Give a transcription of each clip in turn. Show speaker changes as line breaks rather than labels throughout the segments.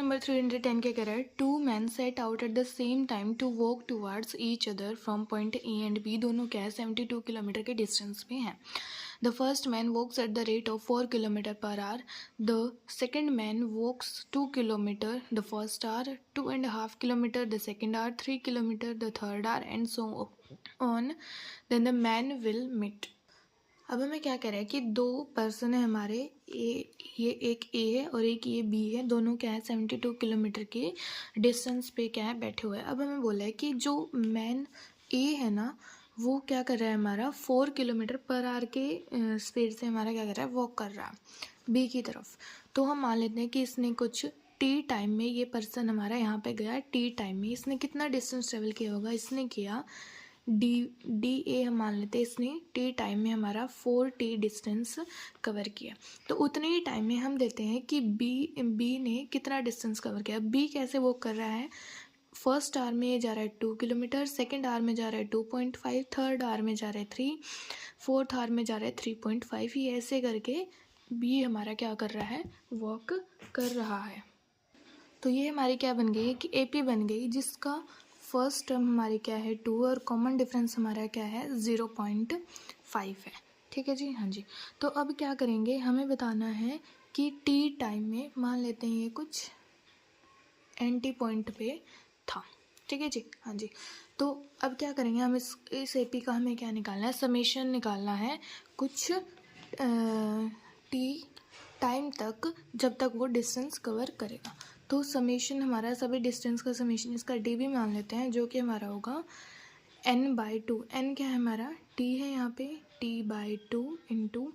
Number 310 क्या कह रहा है, two man set out at the same time to walk towards each other from point A and B. दोनों क्या है 72 किलोमीटर के डिस्टेंस पे हैं। The first man walks at the rate of 4 kilometre per hour, the second man walks 2 kilometre, the first hour 2.5 kilometre, the second hour 3 kilometre, the third hour and so on, then the man will meet. अब हमें क्या कह रहा है कि दो person है हमारे, ये एक ए है और एक ये बी है, दोनों क्या है 72 किलोमीटर के डिस्टेंस पे क्या है बैठे हुए हैं। अब हमें बोला है कि जो मैन ए है ना वो क्या कर रहा है हमारा 4 किलोमीटर पर आवर के स्पीड से हमारा क्या कर रहा है वॉक कर रहा है बी की तरफ। तो हम मान लेते हैं कि इसने कुछ टी टाइम में, ये पर्सन हमारा यहाँ पे गया टी टाइम में, इसने कितना डिस्टेंस ट्रेवल किया होगा, इसने किया डी ए हम मान लेते हैं इसने टी टाइम में हमारा 4t डिस्टेंस कवर किया। तो उतने ही टाइम में हम देते हैं कि बी ने कितना डिस्टेंस कवर किया। बी कैसे वॉक कर रहा है, फर्स्ट आवर में जा रहा है 2 किलोमीटर, सेकेंड आवर में जा रहा है 2.5, थर्ड आवर में जा रहा है 3, फोर्थ आवर में जा रहा है 3.5। ये ऐसे करके बी हमारा क्या कर रहा है वॉक कर रहा है। तो ये हमारी क्या बन गई कि AP बन गई, जिसका फर्स्ट टर्म हमारी क्या है 2 और कॉमन डिफरेंस हमारा क्या है 0.5 है। ठीक है जी, हाँ जी। तो अब क्या करेंगे, हमें बताना है कि टी टाइम में मान लेते हैं ये कुछ एंटी पॉइंट पे था। ठीक है जी, हाँ जी। तो अब क्या करेंगे, हम इस AP का हमें क्या निकालना है, समेशन निकालना है कुछ टी टाइम तक जब तक वो डिस्टेंस कवर करेगा। तो समेशन हमारा सभी डिस्टेंस का समेशन इसका डी भी मान लेते हैं, जो कि हमारा होगा n/2। n क्या है हमारा t है यहाँ पे, t/2 into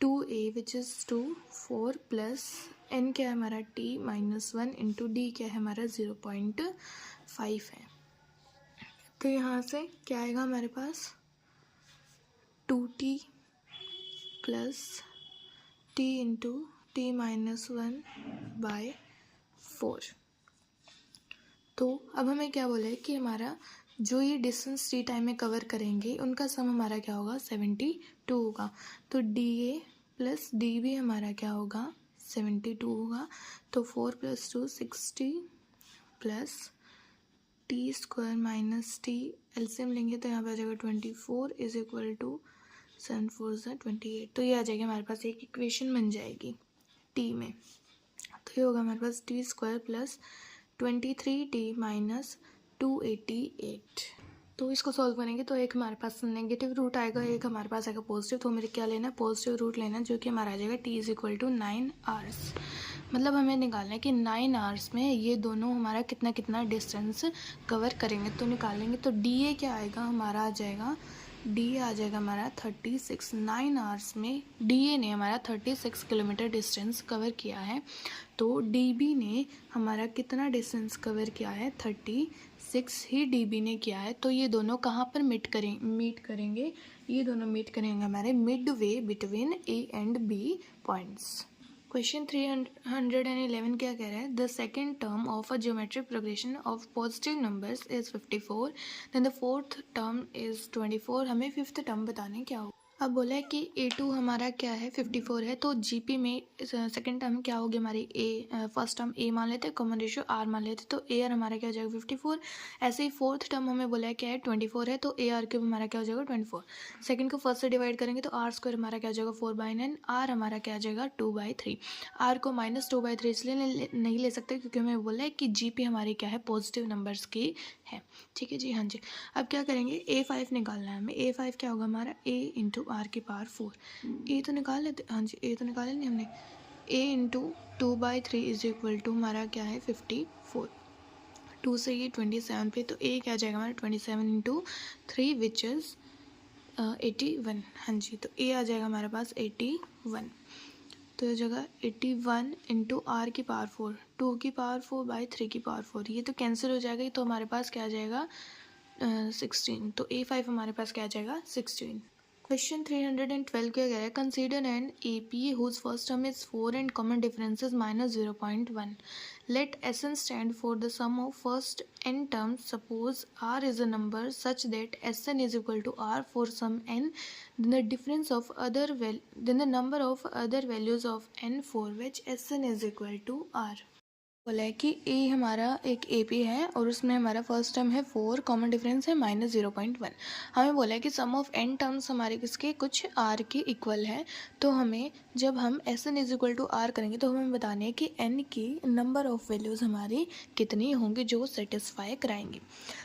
2a which is 2 4 plus n क्या है हमारा t-1 इंटू डी क्या है हमारा 0.5 है। तो यहाँ से क्या आएगा हमारे पास 2t plus t into t-1/4। तो अब हमें क्या बोला है कि हमारा जो ये डिस्टेंस टी टाइम में कवर करेंगे उनका सम हमारा क्या होगा 72 होगा। तो DA प्लस DB हमारा क्या होगा 72 होगा। तो 4 + 2 60 plus t² minus t, LCM लेंगे तो यहाँ पे आ जाएगा 24 इज इक्वल टू 7 4 28। तो ये आ जाएगी हमारे पास एक इक्वेशन बन जाएगी t में। तो ये होगा हमारे पास t² प्लस 23t माइनस 288। तो इसको सॉल्व करेंगे तो एक हमारे पास नेगेटिव रूट आएगा, एक हमारे पास आएगा पॉजिटिव। तो मेरे क्या लेना है पॉजिटिव रूट लेना है, जो कि हमारा आ जाएगा t = 9 आवर्स। मतलब हमें निकालना है कि 9 आवर्स में ये दोनों हमारा कितना कितना डिस्टेंस कवर करेंगे। तो निकालेंगे तो DA क्या आएगा हमारा आ जाएगा, डी आ जाएगा हमारा 36। 9 आवर्स में DA ने हमारा 36 किलोमीटर डिस्टेंस कवर किया है। तो DB ने हमारा कितना डिस्टेंस कवर किया है 36 ही DB ने किया है। तो ये दोनों कहाँ पर मीट करेंगे, ये दोनों मीट करेंगे हमारे midway between A and B points. Question 311 क्या कह रहा है, the second term of a geometric progression of positive numbers is 54, then the fourth term is 24। हमें फिफ्थ टर्म बताने क्या हो। अब बोला है कि A2 हमारा क्या है 54 है। तो GP में सेकेंड टर्म क्या होगी हमारी फर्स्ट टर्म A मान लेते हैं, कॉमन रेशियो R मान लेते हैं, तो AR हमारा क्या हो जाएगा 54। ऐसे ही फोर्थ टर्म हमें बोला है क्या है 24 है, तो AR³ हमारा क्या हो जाएगा 24। सेकंड को फर्स्ट से डिवाइड करेंगे तो R² हमारा क्या हो जाएगा 4/9, R हमारा क्या आ जाएगा 2/3। R को -2/3 इसलिए नहीं ले सकते क्योंकि हमें बोला है कि GP हमारी क्या है पॉजिटिव नंबर्स की है। ठीक है जी, हाँ जी। अब क्या करेंगे A5 निकालना है हमें। A5 क्या होगा हमारा A × R⁴। A तो निकाल लेते, हाँ जी A तो निकाले नहीं हमने। A × 2/3 इज इक्वल टू हमारा क्या है 54। 2 से ये 27 पे, तो A क्या आ जाएगा हमारा 27 × 3 विच इज़ 81। हाँ जी, तो A आ जाएगा हमारे पास 81। तो ये जगह 81 × R⁴, 2⁴/3⁴, ये तो कैंसिल हो जाएगा। तो हमारे पास क्या आ जाएगा 16। तो A5 हमारे पास क्या आ जाएगा 16। क्वेश्चन 312 क्या कह रहा है, consider an AP whose first term is 4 and common difference is -0.1। Let SN stand for the sum of first n terms. Suppose R is a number such that SN is equal to R for some n, then the number of other values of n for which SN is equal to R। बोला है कि ए हमारा एक AP है और उसमें हमारा first term है 4, कॉमन डिफरेंस है -0.1। हमें बोला है कि सम ऑफ n टर्म्स हमारे किसके कुछ r के इक्वल है। तो हमें जब हम Sn is equal to r करेंगे तो हमें बताने है कि n की नंबर ऑफ वैल्यूज़ हमारी कितनी होंगी जो सेटिस्फाई कराएंगे।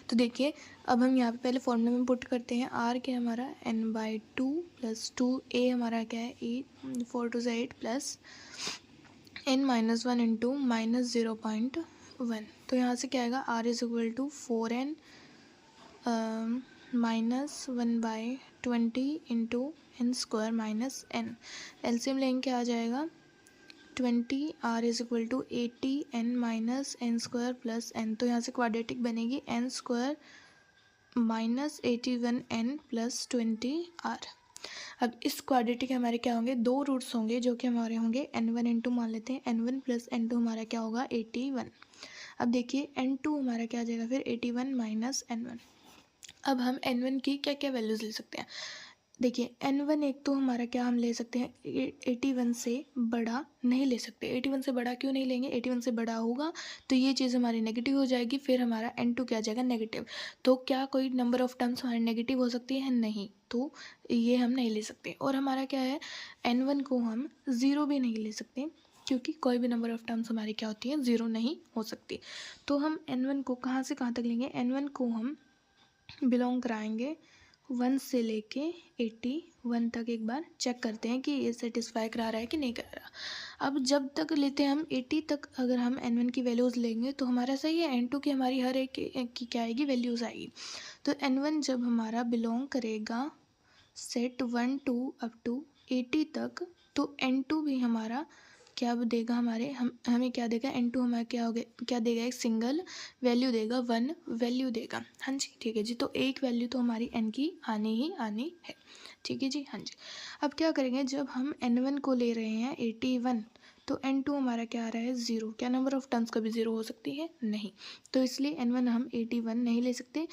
तो देखिए अब हम यहाँ पे पहले फॉर्मूले में पुट करते हैं। r क्या हमारा n/2 + 2a हमारा क्या है 8, 4 2 8 प्लस n-1 इंटू -0.1। तो यहाँ से क्या आएगा r is equal to 4n -1/20 into n² minus n। LCM लेंगे क्या आ जाएगा 20, r is equal to 80 n minus n² plus n। तो यहाँ से क्वाड्रेटिक बनेगी n² minus 81 n plus 20 r। अब इस क्वाड्रेटिक हमारे क्या होंगे, दो रूट्स होंगे जो कि हमारे होंगे n1 n2 मान लेते हैं। n1 प्लस n2 हमारा क्या होगा 81। अब देखिए n2 हमारा क्या आ जाएगा फिर 81 माइनस n1। अब हम n1 की क्या क्या वैल्यूज़ ले सकते हैं। देखिए n1 एक तो हमारा क्या हम ले सकते हैं 81 से बड़ा नहीं ले सकते। 81 से बड़ा क्यों नहीं लेंगे, 81 से बड़ा होगा तो ये चीज़ हमारी नेगेटिव हो जाएगी, फिर हमारा n2 क्या आ जाएगा नेगेटिव। तो क्या कोई नंबर ऑफ टर्म्स हमारी नेगेटिव हो सकती है, नहीं, तो ये हम नहीं ले सकते। और हमारा क्या है n1 को हम ज़ीरो भी नहीं ले सकते क्योंकि कोई भी नंबर ऑफ टर्म्स हमारी क्या होती है ज़ीरो नहीं हो सकती। तो हम n1 को कहाँ से कहाँ तक लेंगे, n1 को हम बिलोंग कराएंगे 1 से लेके 81 तक। एक बार चेक करते हैं कि ये सेटिस्फाई करा रहा है कि नहीं करा रहा। अब जब तक लेते हैं हम 80 तक अगर हम n1 की वैल्यूज़ लेंगे तो हमारा सही है, n2 की हमारी हर एक की क्या आएगी वैल्यूज़ आएगी। तो n1 जब हमारा बिलोंग करेगा सेट 1 2 अप टू 80 तक तो n2 भी हमारा क्या देगा हमारे हमें क्या देगा n2 हमारा क्या हो गया क्या देगा, एक सिंगल वैल्यू देगा, 1 वैल्यू देगा। हाँ जी ठीक है जी, तो एक वैल्यू तो हमारी n की आनी ही आनी है। ठीक है जी हाँ जी। अब क्या करेंगे जब हम n1 को ले रहे हैं 81 तो n2 हमारा क्या आ रहा है 0। क्या नंबर ऑफ टर्म्स कभी 0 हो सकती है, नहीं, तो इसलिए n1 हम 81 नहीं ले सकते।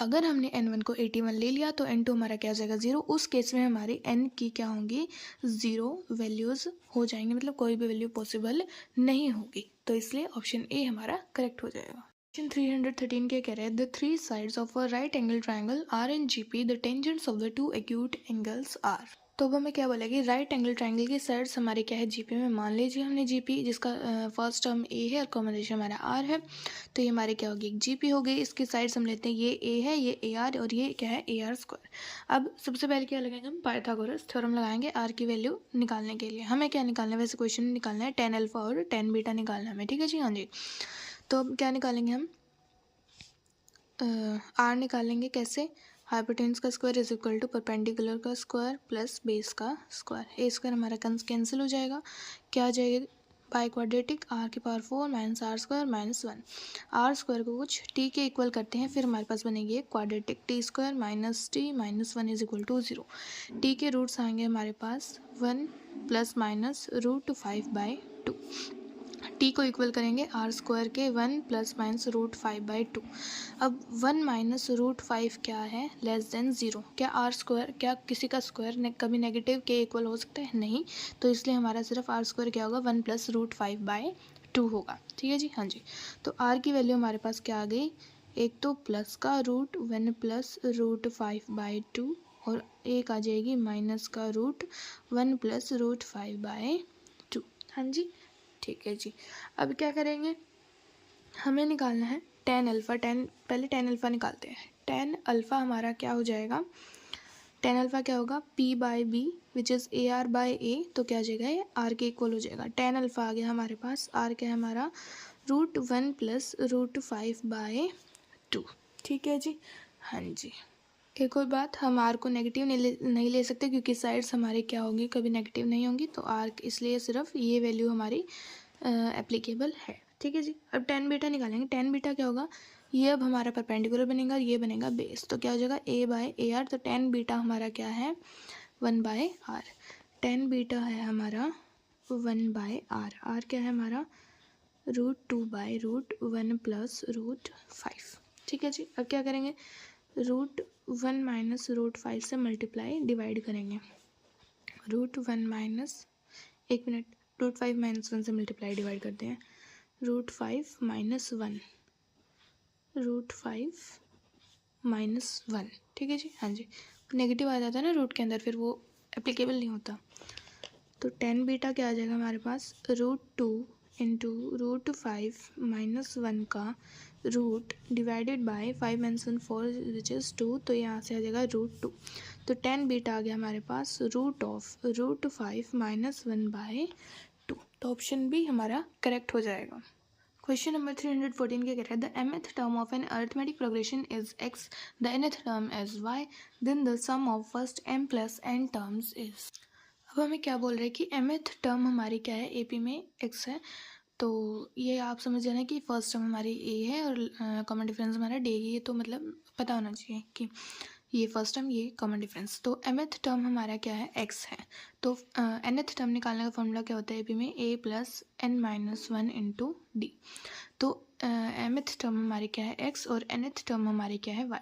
अगर हमने n1 को 81 ले लिया तो n2 हमारा क्या हो जाएगा 0। उस केस में हमारी n की क्या होंगी 0 वैल्यूज़ हो जाएंगे, मतलब कोई भी वैल्यू पॉसिबल नहीं होगी। तो इसलिए ऑप्शन ए हमारा करेक्ट हो जाएगा। क्वेश्चन 313 क्या कह रहे हैं, the three sides of a right angle triangle are in GP, the tangents of the two acute angles are. तो अब हमें क्या बोला कि राइट एंगल ट्राइंगल की साइड्स हमारे क्या है जीपी में। मान लीजिए हमने जीपी जिसका फर्स्ट टर्म ए है और कॉमन रेशियो हमारा आर है, तो ये हमारे क्या होगी एक जीपी हो गई। इसकी साइड्स हम लेते हैं, ये ए है, ये ए आर और ये क्या है ए आर स्क्वायर। अब सबसे पहले क्या लगाएंगे हम पाइथागोरस थ्योरम लगाएंगे आर की वैल्यू निकालने के लिए। हमें क्या निकालना है, वैसे क्वेश्चन में निकालना है tan अल्फा और tan बीटा निकालना है हमें। ठीक है जी हाँ जी। तो अब क्या निकालेंगे हम आर निकालेंगे कैसे, हाइपोटेन्यूज का square is equal to perpendicular का स्क्वायर प्लस बेस का स्क्वायर। ए स्क्वायर हमारा कैंसिल हो जाएगा, क्या आ जाएगा बाय क्वाड्रेटिक आर की power 4 minus r square minus 1। R square को कुछ टी के इक्वल करते हैं, फिर हमारे पास बनेगी एक quadratic t square minus t minus 1 is equal to 0। T के रूट्स आएंगे हमारे पास 1 प्लस माइनस √5/2। टी को इक्वल करेंगे आर स्क्वायर के 1 प्लस माइनस √5/2। अब 1 माइनस √5 क्या है लेस देन 0। क्या आर स्क्वायर क्या किसी का स्क्वायर कभी नेगेटिव के इक्वल हो सकता है, नहीं, तो इसलिए हमारा सिर्फ आर स्क्वायर क्या होगा 1 प्लस √5/2 होगा। ठीक है जी हाँ जी। तो आर की वैल्यू हमारे पास क्या आ गई, एक तो प्लस का √1 प्लस √5/2 और एक आ जाएगी माइनस का √1 प्लस √5/2। हाँ जी ठीक है जी। अब क्या करेंगे, हमें निकालना है tan अल्फ़ा। पहले tan अल्फ़ा निकालते हैं। tan अल्फ़ा हमारा क्या हो जाएगा, tan अल्फ़ा क्या होगा p/b विच इज़ AR/a, तो क्या हो जाएगा ये r के इक्वल हो जाएगा। tan अल्फ़ा आ गया हमारे पास, r क्या है हमारा √1 प्लस √5/2। ठीक है जी हाँ जी। एक और बात, हम आर को नेगेटिव नहीं ले सकते क्योंकि साइड्स हमारी क्या होंगी कभी नेगेटिव नहीं होंगी, तो आर इसलिए सिर्फ ये वैल्यू हमारी एप्लीकेबल है। ठीक है जी। अब tan बीटा निकालेंगे। tan बीटा क्या होगा, ये अब हमारा परपेंडिकुलर बनेगा, ये बनेगा बेस, तो क्या हो जाएगा a/ar। तो tan बीटा हमारा क्या है 1/r। tan बीटा है हमारा 1/r। r क्या है हमारा √2/√1 प्लस √5। ठीक है जी। अब क्या करेंगे, √1 माइनस √5 से मल्टीप्लाई डिवाइड करेंगे। √1 माइनस, एक मिनट, √5 माइनस 1 से मल्टीप्लाई डिवाइड करते हैं √5 - 1, √5 - 1, ठीक है जी। हाँ जी, नेगेटिव आ जाता है ना रूट के अंदर, फिर वो एप्लीकेबल नहीं होता। तो 10 बीटा क्या आ जाएगा हमारे पास, √2 इंटू √5 - 1 का root divided by 5 - 4 which is 2, तो यहाँ से आ जाएगा √2। तो 10 बीटा आ गया हमारे पास √5 - 1/2। तो ऑप्शन बी हमारा करेक्ट हो जाएगा। क्वेश्चन नंबर 314 क्या कह रहा है, the mth term of an arithmetic progression is x, the nth term is y, then the sum of first m plus n terms is. अब हमें क्या बोल रहे हैं कि mth टर्म हमारी क्या है, AP में x है, तो ये आप समझ जाना कि फर्स्ट टर्म हमारी a है और कॉमन डिफरेंस हमारा d है, ये तो मतलब पता होना चाहिए कि ये फर्स्ट टर्म, ये कॉमन डिफरेंस। तो mth टर्म हमारा क्या है, x है। तो nth टर्म निकालने का फॉर्मूला क्या होता है AP में, a plus n minus 1 into d. तो mth टर्म हमारी क्या है, x, और nth टर्म हमारी क्या है, y,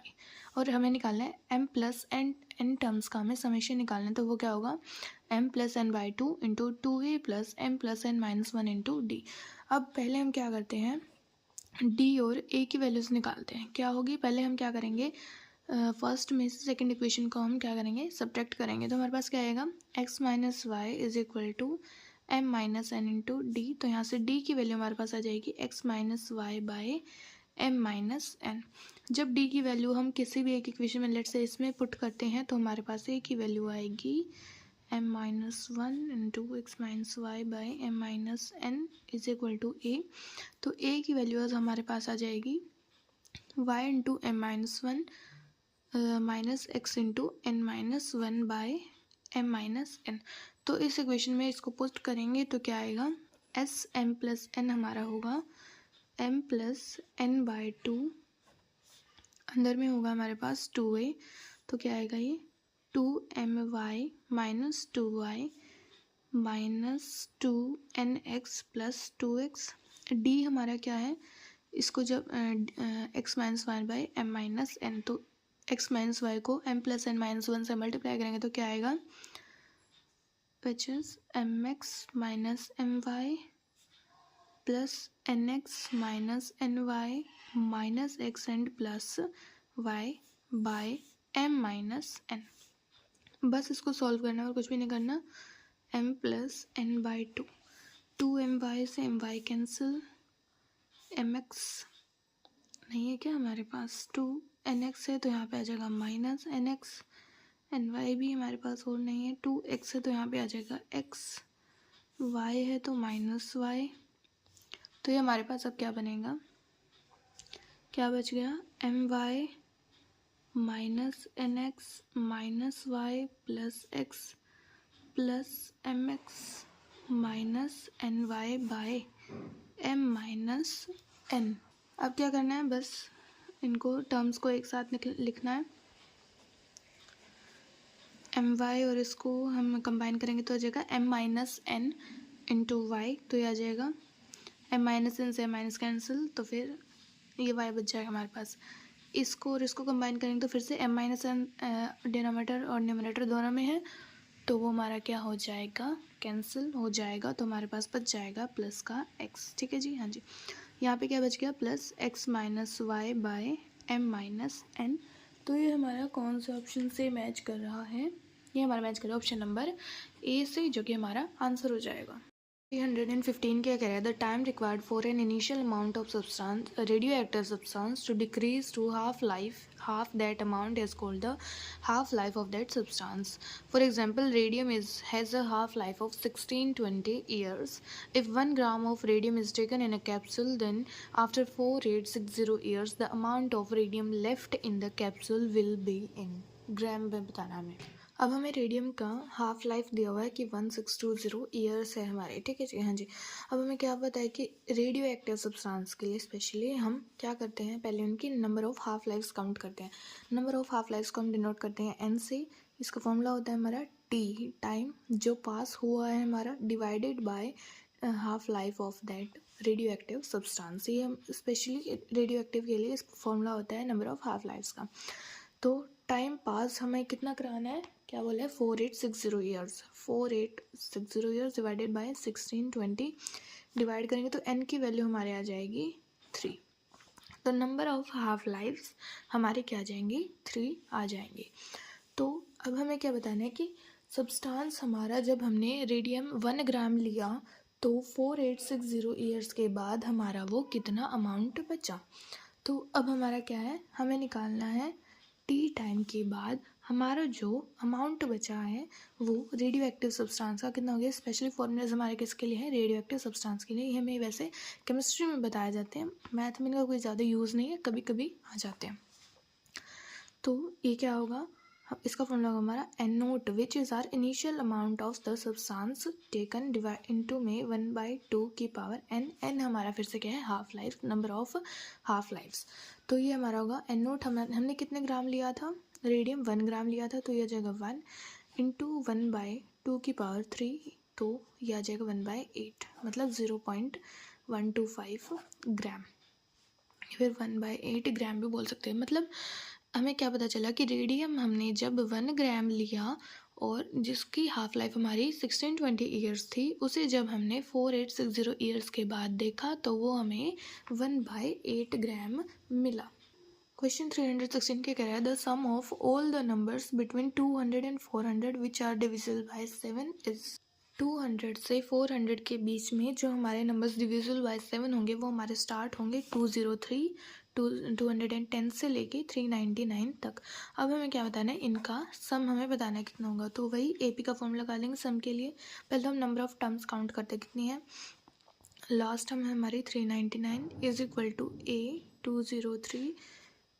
और हमें निकालना है m प्लस n टर्म्स का हमें समेशन निकालना है। तो वो क्या होगा, m plus n by 2 into 2a plus m plus n minus 1 into D. अब पहले हम क्या करते हैं, d और a की वैल्यूज़ निकालते हैं। क्या होगी, पहले हम क्या करेंगे, फर्स्ट में से सेकेंड इक्वेशन को हम क्या करेंगे, सब्ट्रैक्ट करेंगे। तो हमारे पास क्या आएगा, x minus y is equal to m minus n into d. तो यहाँ से d की वैल्यू हमारे पास आ जाएगी x minus y by m minus n। जब d की वैल्यू हम किसी भी एक इक्वेशन में लेट से इसमें पुट करते हैं तो हमारे पास a की वैल्यू आएगी m minus 1 into x minus y by m minus n is equal to a। तो a की वैल्यू आज हमारे पास आ जाएगी y into m minus 1 minus x into n minus 1 by m minus n. तो इस इक्वेशन में इसको पुट करेंगे तो क्या आएगा, एस एम प्लस एन हमारा होगा एम प्लस एन बाय 2, अंदर में होगा हमारे पास 2a, तो क्या आएगा ये 2my minus 2y minus 2nx plus 2x। D हमारा क्या है, इसको जब x minus 1 by m minus n, तो x माइनस वाई को m प्लस एन माइनस 1 से मल्टीप्लाई करेंगे तो क्या आएगा, which is mx minus m y plus nx minus n y minus x and plus y by m minus n। बस इसको solve करना है और कुछ भी नहीं करना। m प्लस एन बाई 2 से एम वाई कैंसिल, mx नहीं है क्या हमारे पास, 2nx है तो यहाँ पे आ जाएगा माइनस nx, ny भी हमारे पास और नहीं है, 2x है तो यहाँ पे आ जाएगा x, y है तो माइनस y। तो ये हमारे पास अब क्या बनेगा, क्या बच गया, my minus nx minus y plus x plus mx minus ny by m minus n। अब क्या करना है, बस इनको टर्म्स को एक साथ लिखना है, एम वाई और इसको हम कंबाइन करेंगे तो आ जाएगा m minus n into y. तो ये आ जाएगा m माइनस n से माइनस कैंसिल, तो फिर ये y बच जाएगा हमारे पास। इसको और इसको कंबाइन करेंगे तो फिर से m माइनस n डिनोमिनेटर और न्यूमरेटर दोनों में है, तो वो हमारा क्या हो जाएगा, कैंसिल हो जाएगा। तो हमारे पास बच जाएगा प्लस का x, ठीक है जी। हाँ जी, यहाँ पे क्या बच गया, plus x minus y by m minus n। तो ये हमारा कौन से ऑप्शन से मैच कर रहा है, ये हमारा मैच कर रहा है ऑप्शन नंबर ए से, जो कि हमारा आंसर हो जाएगा। 315 क्या कह रहा है, the time required for an initial amount of substance, radioactive substance, to decrease to half that amount is called the half life of that substance. For example, radium has a half life of 1620 years. If 1 gram of radium is taken in a capsule, then after 4860 years the amount of radium left in the capsule will be in ग्राम में बताना हमें। अब हमें radium का half life दिया हुआ है कि 1620 ईयर्स है हमारे, ठीक है जी। हाँ जी, अब हमें क्या पता है कि रेडियो एक्टिव सब्सटेंस के लिए स्पेशली हम क्या करते हैं, पहले उनकी number of half lives count करते हैं। नंबर ऑफ़ हाफ लाइफ्स को हम डिनोट करते हैं एन से। इसका फॉर्मूला होता है हमारा टी, टाइम जो पास हुआ है हमारा, divided by half life of that radio active substance. ये हम स्पेशली रेडियो एक्टिव के लिए इसका फॉर्मूला होता है नंबर ऑफ़ हाफ लाइफ्स का। तो टाइम पास हमें कितना कराना है, क्या बोला है, 4860 years. 4860 years divided by 1620 divide करेंगे तो n की वैल्यू हमारे आ जाएगी 3। तो नंबर ऑफ हाफ लाइफ्स हमारे क्या आ जाएंगे 3 आ जाएंगे। तो अब हमें क्या बताना है कि सब्सटेंस हमारा जब हमने रेडियम 1 ग्राम लिया तो 4860 ईयर्स के बाद हमारा वो कितना अमाउंट बचा। तो अब हमारा क्या है, हमें निकालना है टी टाइम के बाद हमारा जो अमाउंट बचा है वो रेडियो एक्टिव सब्सटेंस का कितना हो गया। स्पेशली फॉर्मूलाज हमारे किसके लिए है, रेडियो एक्टिव सब्सटेंस के लिए। ये हमें वैसे केमिस्ट्री में बताए जाते हैं, मैथ में इनका कोई ज़्यादा यूज़ नहीं है, कभी कभी आ जाते हैं। तो ये क्या होगा, इसका फॉर्मूला होगा हमारा n naught which is our initial amount of the substance taken divide into में 1/2 की पावर एन। एन हमारा फिर से क्या है, half life, number of half lives. तो ये हमारा होगा एन नोट। हमने कितने ग्राम लिया था, रेडियम 1 ग्राम लिया था, तो ये आ जाएगा 1 इंटू 1/2 की पावर 3, तो ये आ जाएगा 1/8, मतलब 0.125 ग्राम, फिर 1/8 ग्राम भी बोल सकते हैं। मतलब हमें क्या पता चला कि रेडियम हमने जब 1 ग्राम लिया और जिसकी हाफ लाइफ हमारी 1620 ईयर्स थी, उसे जब हमने 4860 ईयर्स के बाद देखा तो वो हमें 1/8 ग्राम मिला। क्वेश्चन 316 क्या कह रहा है, the sum of all the numbers between 200 and 400 which are divisible by 7 is. 200 से 400 के बीच में जो हमारे नंबर्स डिविजिबल बाय 7 होंगे वो हमारे स्टार्ट होंगे 203, 210 से लेके 399 तक। अब हमें क्या बताना है, इनका सम हमें बताना है कितना होगा। तो वही एपी का फॉर्मूला लगा लेंगे सम के लिए। पहले तो हम नंबर ऑफ टर्म्स काउंट करते हैं कितनी है। लास्ट टर्म है हमारी 399 is equal to a 203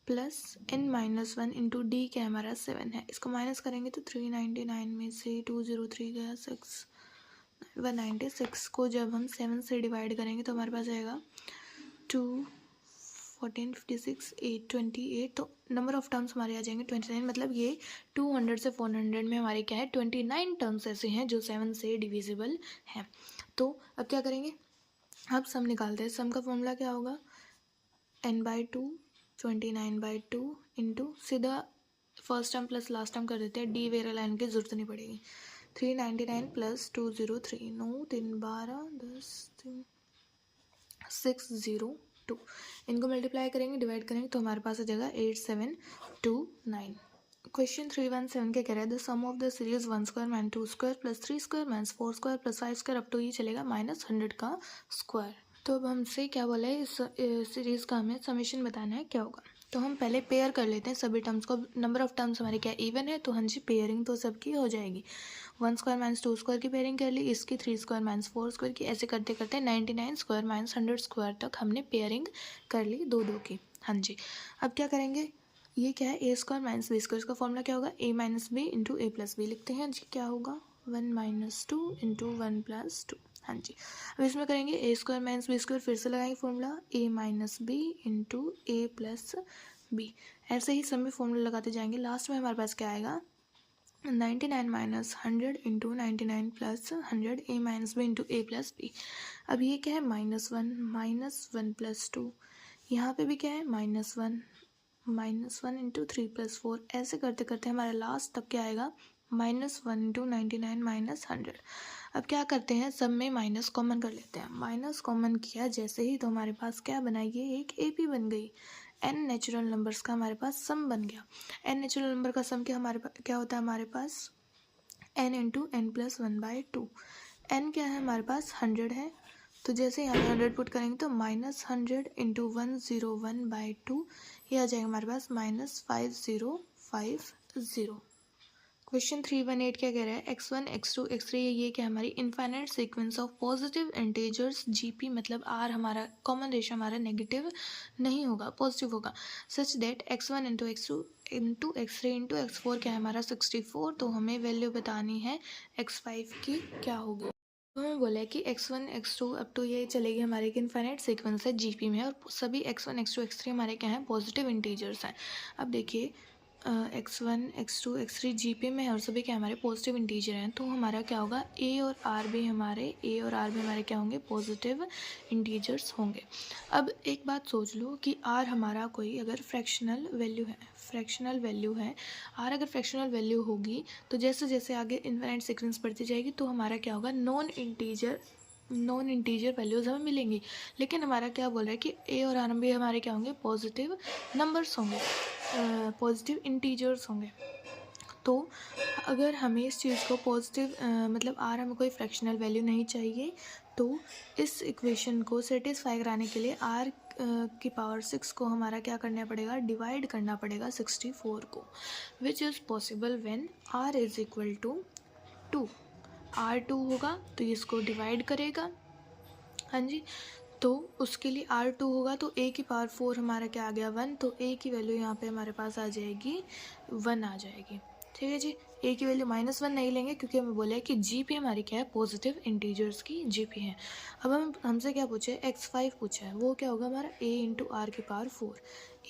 plus n-1 into d क्या हमारा 7 है। इसको माइनस करेंगे तो 399 में से 203 गया 6, 196 को जब हम 7 से डिवाइड करेंगे तो हमारे पास आएगा 2, 14, 56, 8, 28। तो नंबर ऑफ टर्म्स हमारे आ जाएंगे 29। मतलब ये 200 से 400 में हमारे क्या है 29 टर्म्स ऐसे हैं जो 7 से डिविजिबल हैं। तो अब क्या करेंगे, अब सम निकालते हैं। सम का फॉर्मूला क्या होगा, n/2 29/2 इंटू सीधा first term plus last term कर देते हैं, डी वेरा लाइन की जरूरत नहीं पड़ेगी। 399 प्लस 203, 9 3 12 10 3 602। इनको मल्टीप्लाई करेंगे, डिवाइड करेंगे तो हमारे पास आ जाएगा 8729। क्वेश्चन 317 क्या कह रहा है, the sum of the series 1 square minus 2 square plus 3 square minus 4 square plus 5 square up to ये चलेगा -100 का स्क्वायर। तो अब हमसे क्या बोला है, इस सीरीज़ का हमें समेशन बताना है क्या होगा। तो हम पहले पेयर कर लेते हैं सभी टर्म्स को। नंबर ऑफ टर्म्स हमारे क्या इवन है, तो हाँ जी पेयरिंग तो सबकी हो जाएगी। 1 स्क्वायर माइनस 2 स्क्वायर की पेयरिंग कर ली, इसकी 3 स्क्वायर माइनस 4 स्क्वायर की, ऐसे करते करते 99 स्क्वायर माइनस 100 स्क्वायर तक हमने पेयरिंग कर ली दो की। हाँ जी, अब क्या करेंगे, ये क्या है, ए स्क्वायर माइनस बी स्क्वायर, इसका फॉर्मूला क्या होगा, ए माइनस बी इंटू ए प्लस बी लिखते हैं जी। क्या होगा 1 - 2 इंटू 1 + 2। हाँ जी, अब इसमें करेंगे ए स्क्वायर माइनस बी स्क्वायर, फिर से लगाएंगे फॉर्मूला ए माइनस बी इंटू ए प्लस बी। ऐसे ही सभी फॉर्मूला लगाते जाएंगे। लास्ट में हमारे पास क्या आएगा, 99 माइनस 100 इंटू 99 प्लस 100 ए माइनस बी इंटू ए प्लस बी। अब ये क्या है -1 + 2, यहाँ पे भी क्या है -1 इंटू 3 + 4। ऐसे करते करते हमारा लास्ट तक क्या आएगा -1 इंटू 99 माइनस 100। अब क्या करते हैं, सब में माइनस कॉमन कर लेते हैं। माइनस कॉमन किया जैसे ही तो हमारे पास क्या बना, ये एक एपी बन गई। n नेचुरल नंबर्स का हमारे पास सम बन गया। n नेचुरल नंबर का सम क्या हमारे पास क्या होता है, हमारे पास n into n plus 1/2। n क्या है हमारे पास 100 है, तो जैसे यहाँ पे 100 पुट करेंगे तो -100 इंटू 101/2, ये आ जाएगा हमारे पास -5050। क्वेश्चन 318 क्या कह रहा है, x1 x2 x3 ये क्या हमारी infinite sequence of positive integers GP, मतलब आर हमारा कॉमन रेशियो हमारा नेगेटिव नहीं होगा, पॉजिटिव होगा। Such that x1 into x2 into x3 into x4 क्या है हमारा 64। तो हमें वैल्यू बतानी है x5 की क्या होगी। तो हमें बोला है कि x1 x2 अप टू ये चलेगी हमारे एक इनफाइनाइट सीक्वेंस है जीपी में, और सभी x1 x2 x3 हमारे क्या हैं, पॉजिटिव इंटीजर्स हैं। अब देखिए x1 x2 x3 जीपी में है और सभी क्या हमारे पॉजिटिव इंटीजर हैं, तो हमारा क्या होगा, ए और आर भी हमारे क्या होंगे, पॉजिटिव इंटीजर्स होंगे। अब एक बात सोच लो कि आर हमारा कोई अगर फ्रैक्शनल वैल्यू है, आर अगर फ्रैक्शनल वैल्यू होगी तो जैसे जैसे आगे इनफाइनाइट सीक्वेंस बढ़ती जाएगी तो हमारा क्या होगा, non integer non integer values हमें मिलेंगी, लेकिन हमारा क्या बोल रहा है कि ए और आर भी हमारे क्या होंगे, पॉजिटिव नंबर्स होंगे, पॉजिटिव इंटीजर्स होंगे। तो अगर हमें इस चीज़ को पॉजिटिव मतलब आर हमें कोई फ्रैक्शनल वैल्यू नहीं चाहिए, तो इस इक्वेशन को सेटिस्फाई कराने के लिए आर की पावर 6 को हमारा क्या करना पड़ेगा, डिवाइड करना पड़ेगा 64 को, which is possible when r is equal to 2। R 2 होगा तो इसको डिवाइड करेगा, हाँ जी, तो उसके लिए आर 2 होगा तो ए की पावर 4 हमारा क्या आ गया, 1, तो ए की वैल्यू यहाँ पे हमारे पास आ जाएगी 1 आ जाएगी। ठीक है जी, ए की वैल्यू -1 नहीं लेंगे क्योंकि हमें बोला है कि जीपी हमारी क्या है, पॉजिटिव इंटीजर्स की जीपी है। अब हमसे क्या पूछा है, x5 पूछा है, वो क्या होगा हमारा a इंटू आर की पावर 4।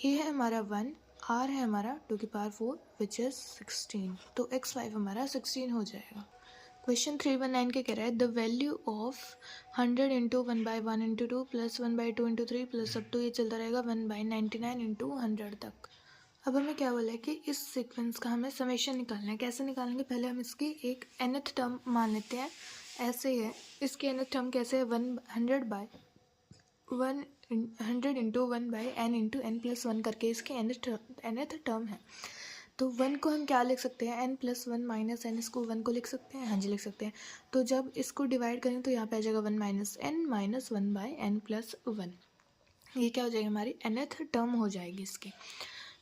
ए है हमारा 1, आर है हमारा 2 की पावर 4 विच इज़ 16, तो x5 हमारा 16 हो जाएगा। क्वेश्चन 319 के कह रहा है the value of 100 into 1/1 into 2 plus 1/2 into 3 plus up to ये चलता रहेगा 1/99 इंटू 100 तक। अब हमें क्या बोला है कि इस सीक्वेंस का हमें समेशन निकालना है। कैसे निकालेंगे, पहले हम इसकी एक nth टर्म मान लेते हैं, ऐसे है, इसकी nth टर्म कैसे है, 100 into 1/n into n plus 1 करके इसकी nth टर्म है। तो 1 को हम क्या लिख सकते हैं, n प्लस 1 माइनस n, इसको 1 को लिख सकते हैं, हाँ जी लिख सकते हैं। तो जब इसको डिवाइड करें तो यहाँ पे आ जाएगा 1 minus n minus 1/n plus 1, ये क्या हो जाएगी, हमारी nth टर्म हो जाएगी इसकी।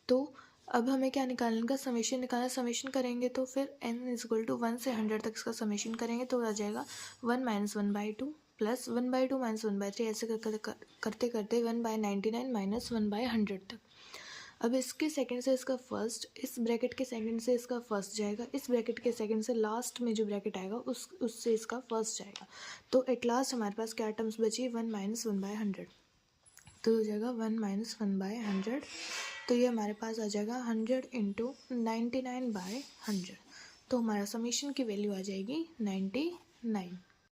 तो अब हमें क्या निकालने का, समेशन निकालना। समेशन करेंगे तो फिर n इक्वल टू 1 से 100 तक इसका समेशन करेंगे तो आ जाएगा 1 माइनस 1/2 प्लस 1/2 माइनस 1/3, ऐसे करते करते 1/99 माइनस 1/100 तक। अब इसके सेकंड से इसका फर्स्ट, इस ब्रैकेट के सेकंड से इसका फर्स्ट जाएगा, इस ब्रैकेट के सेकंड से लास्ट में जो ब्रैकेट आएगा उससे इसका फर्स्ट जाएगा। तो एट लास्ट हमारे पास क्या टर्म्स बची, 1 माइनस 1/100, तो हो जाएगा 1 माइनस 1/100, तो ये हमारे पास आ जाएगा 100 इंटू 99/100, तो हमारा समीशन की वैल्यू आ जाएगी 99।